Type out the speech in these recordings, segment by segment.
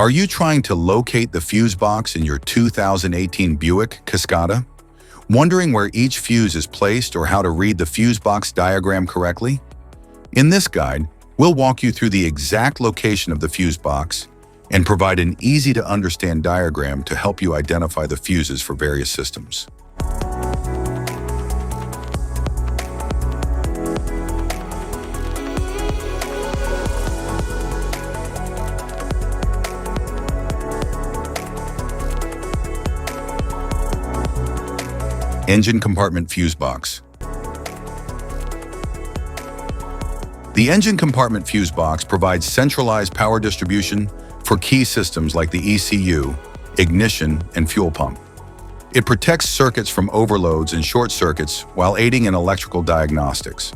Are you trying to locate the fuse box in your 2018 Buick Cascada? Wondering where each fuse is placed or how to read the fuse box diagram correctly? In this guide, we'll walk you through the exact location of the fuse box and provide an easy-to-understand diagram to help you identify the fuses for various systems. Engine compartment fuse box. The engine compartment fuse box provides centralized power distribution for key systems like the ECU, ignition, and fuel pump. It protects circuits from overloads and short circuits while aiding in electrical diagnostics.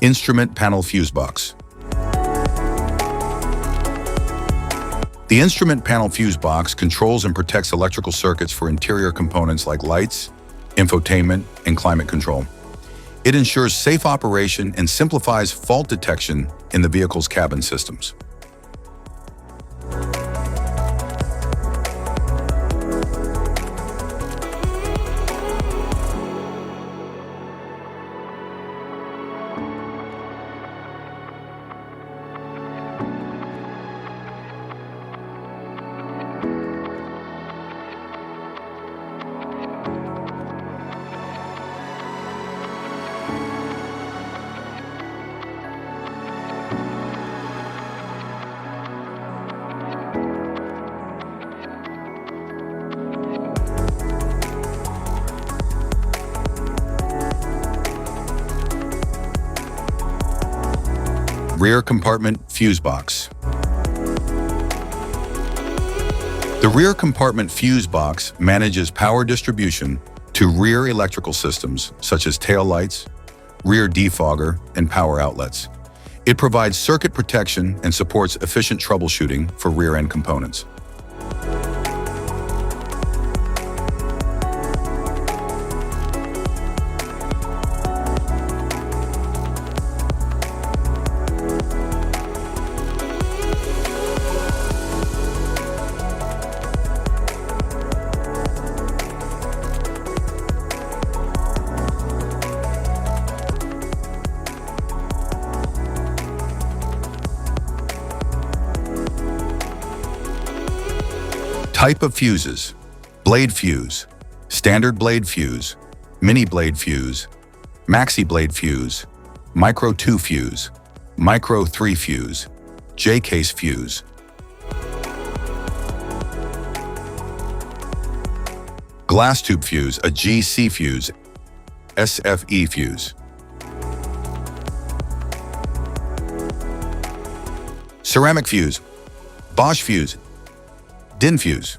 Instrument panel fuse box. The instrument panel fuse box controls and protects electrical circuits for interior components like lights, infotainment, and climate control. It ensures safe operation and simplifies fault detection in the vehicle's cabin systems. Rear compartment fuse box. The rear compartment fuse box manages power distribution to rear electrical systems such as tail lights, rear defogger, and power outlets. It provides circuit protection and supports efficient troubleshooting for rear-end components. Type of fuses: blade fuse, standard blade fuse, mini blade fuse, maxi blade fuse, micro 2 fuse, micro 3 fuse, J-case fuse. Glass tube fuse, a GC fuse, SFE fuse. Ceramic fuse, Bosch fuse, DIN fuse.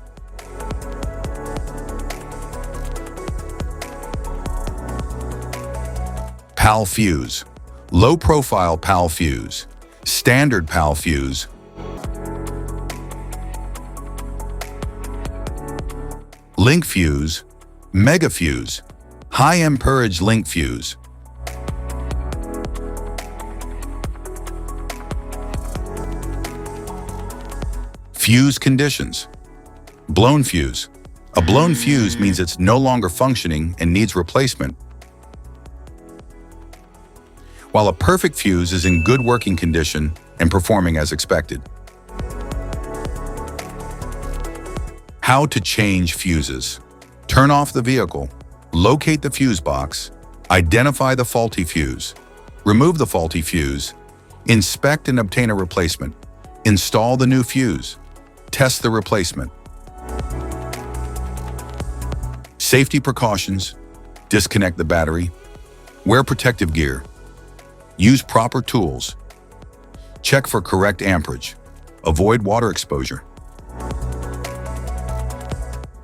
PAL fuse, low profile PAL fuse, standard PAL fuse. Link fuse, mega fuse, high amperage link fuse. Fuse conditions. Blown fuse. A blown fuse means it's no longer functioning and needs replacement, while a perfect fuse is in good working condition and performing as expected. How to change fuses. Turn off the vehicle, locate the fuse box, identify the faulty fuse, remove the faulty fuse, inspect and obtain a replacement, install the new fuse, test the replacement. Safety precautions: disconnect the battery, wear protective gear, use proper tools, check for correct amperage, avoid water exposure.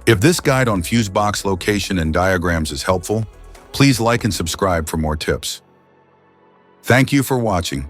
If this guide on fuse box location and diagrams is helpful, please like and subscribe for more tips. Thank you for watching.